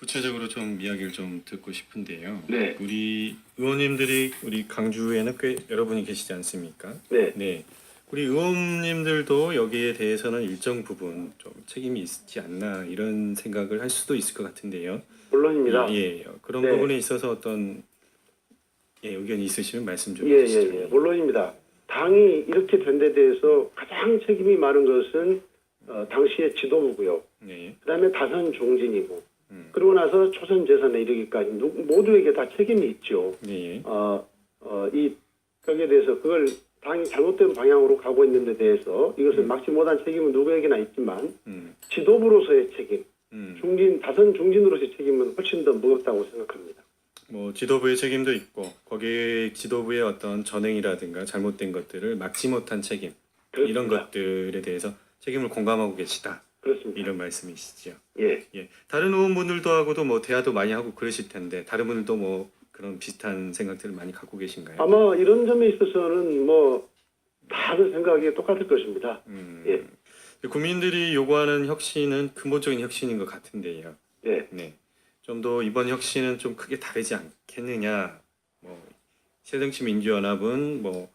구체적으로 좀 이야기를 좀 듣고 싶은데요. 네. 우리 의원님들이 우리 강주에는 꽤 여러분이 계시지 않습니까? 네. 네. 우리 의원님들도 여기에 대해서는 일정 부분 좀 책임이 있지 않나 이런 생각을 할 수도 있을 것 같은데요. 물론입니다. 예. 그런 네. 부분에 있어서 어떤 의견이 있으시면 말씀 좀 예, 해주시죠. 예, 예. 물론입니다. 당이 이렇게 된 데 대해서 가장 책임이 많은 것은 당시의 지도부고요. 네. 그다음에 다선 종진이고 그러고 나서 초선 재선에 이르기까지 모두에게 다 책임이 있죠. 네. 이 거기에 대해서 그걸 당이 잘못된 방향으로 가고 있는 데 대해서 이것을 막지 못한 책임은 누구에게나 있지만 지도부로서의 책임, 다선 중진으로서의 책임은 훨씬 더 무겁다고 생각합니다. 뭐 지도부의 책임도 있고 거기에 지도부의 어떤 전행이라든가 잘못된 것들을 막지 못한 책임 이런 그렇습니다. 것들에 대해서 책임을 공감하고 계시다 그렇습니다. 이런 말씀이시죠. 예. 다른 의원분들도 하고도 뭐 대화도 많이 하고 그러실 텐데 다른 분들도 뭐 그런 비슷한 생각들을 많이 갖고 계신가요? 아마 이런 점에 있어서는 뭐 다들 생각이 똑같을 것입니다. 예. 국민들이 요구하는 혁신은 근본적인 혁신인 것 같은데요. 예. 네. 좀 더 이번 혁신은 좀 크게 다르지 않겠느냐. 뭐 새정치민주연합은 뭐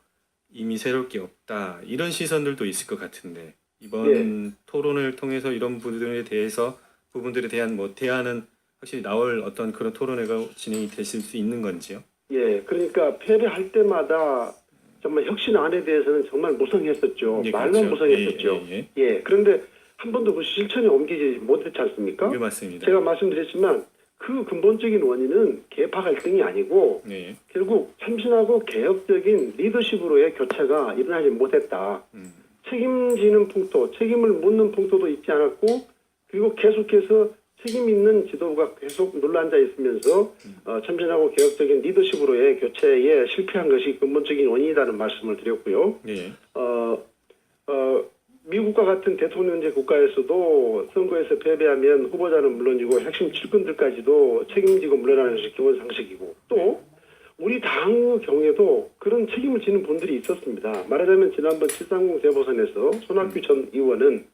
이미 새로울 게 없다. 이런 시선들도 있을 것 같은데 이번 토론을 통해서 이런 부분들에 대한 뭐 대안은 확실히 나올 어떤 그런 토론회가 진행이 되실 수 있는 건지요? 예. 그러니까 패배할 때마다 정말 혁신 안에 대해서는 정말 무성했었죠. 예, 말만 그렇죠. 무성했었죠. 예. 그런데 한 번도 그 실천에 옮기지 못했지 않습니까? 그게 맞습니다. 제가 말씀드렸지만 그 근본적인 원인은 계파 갈등이 아니고 네. 결국 참신하고 개혁적인 리더십으로의 교체가 일어나지 못했다. 책임지는 풍토, 책임을 묻는 풍토도 있지 않았고 그리고 계속해서 책임 있는 지도부가 계속 눌러앉아 있으면서 참신하고 개혁적인 리더십으로의 교체에 실패한 것이 근본적인 원인이라는 말씀을 드렸고요. 네. 미국과 같은 대통령제 국가에서도 선거에서 패배하면 후보자는 물론이고 핵심 측근들까지도 책임지고 물러나는 것이 기본 상식이고 또 우리 당의 경우에도 그런 책임을 지는 분들이 있었습니다. 말하자면 지난번 730 재보선에서 손학규 전 의원은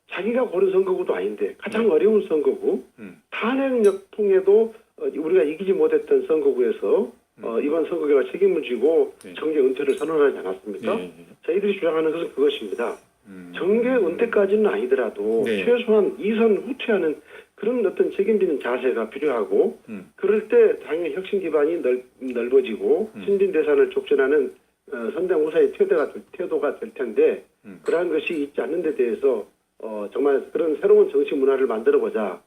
자기가 고른 선거구도 아닌데 가장 어려운 선거구 탄핵력 통해도 우리가 이기지 못했던 선거구에서 이번 선거 결과 책임을 지고 정계 은퇴를 선언하지 않았습니까? 저희들이 주장하는 것은 그것입니다. 정계 은퇴까지는 아니더라도 최소한 이선 후퇴하는 그런 어떤 책임지는 자세가 필요하고 그럴 때 당의 혁신 기반이 넓어지고 신진 대산을 촉진하는 선대모사의 태도가 될 텐데 그러한 것이 있지 않는 데 대해서 정말 그런 새로운 정치 문화를 만들어보자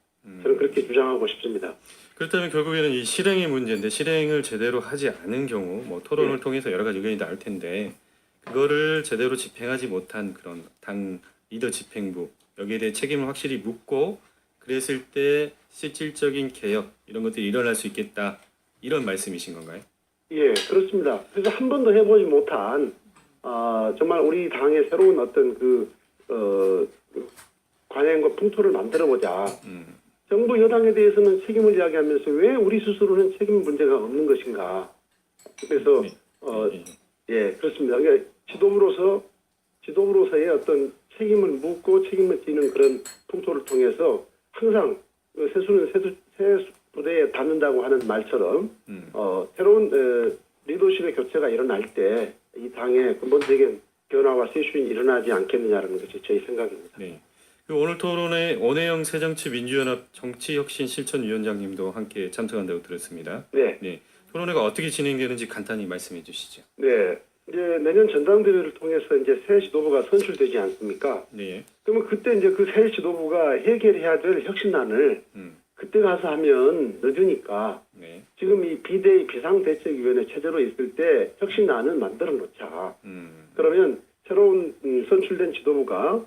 저는 그렇게 주장하고 싶습니다. 그렇다면 결국에는 이 실행의 문제인데 실행을 제대로 하지 않은 경우 뭐 토론을 통해서 여러 가지 의견이 나올 텐데 그거를 제대로 집행하지 못한 그런 당 리더 집행부 여기에 대해 책임을 확실히 묻고 그랬을 때 실질적인 개혁 이런 것들이 일어날 수 있겠다 이런 말씀이신 건가요? 예, 그렇습니다. 그래서 한 번도 해보지 못한 정말 우리 당의 새로운 어떤 관행과 풍토를 만들어보자. 정부 여당에 대해서는 책임을 이야기하면서 왜 우리 스스로는 책임 문제가 없는 것인가. 그래서 예, 그렇습니다. 그러니까 지도부로서의 어떤 책임을 묻고 책임을 지는 그런 풍토를 통해서 항상 새수는 새 부대에 닿는다고 하는 말처럼 새로운 리더십의 교체가 일어날 때 이 당의 근본적인 변화와 쇄신이 일어나지 않겠느냐라는 것이 저희 생각입니다. 네. 오늘 토론에 원혜영 새정치민주연합 정치혁신실천위원장님도 함께 참석한다고 들었습니다. 네. 토론회가 어떻게 진행되는지 간단히 말씀해 주시죠. 네. 이제 내년 전당대회를 통해서 이제 새 지도부가 선출되지 않습니까? 네. 그러면 그때 이제 그 새 지도부가 해결해야 될 혁신안을 그때 가서 하면 늦으니까 지금 이 비상대책위원회 체제로 있을 때 혁신안을 만들어 놓자. 그러면 새로운 선출된 지도부가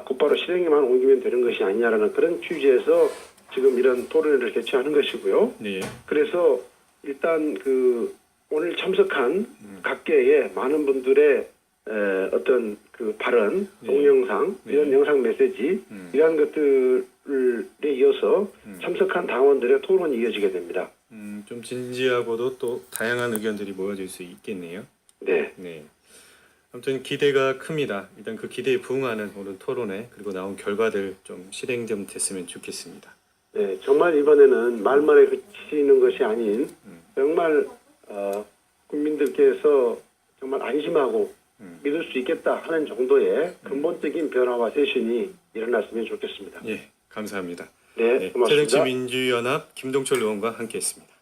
곧바로 실행에만 옮기면 되는 것이 아니냐라는 그런 취지에서 지금 이런 토론회를 개최하는 것이고요. 네. 그래서 일단 오늘 참석한 각계의 많은 분들의 어떤 발언, 동영상, 이런 영상 메시지 이러한 것들에 이어서 참석한 당원들의 토론이 이어지게 됩니다. 좀 진지하고도 또 다양한 의견들이 모여질 수 있겠네요. 네. 아무튼 기대가 큽니다. 일단 그 기대에 부응하는 오늘 토론회 그리고 나온 결과들 좀 실행 좀 됐으면 좋겠습니다. 네, 정말 이번에는 말만에 그치는 것이 아닌 정말 국민들께서 정말 안심하고 믿을 수 있겠다 하는 정도의 근본적인 변화와 쇄신이 일어났으면 좋겠습니다. 예, 감사합니다. 네, 네, 고맙습니다. 새정치민주연합 김동철 의원과 함께했습니다.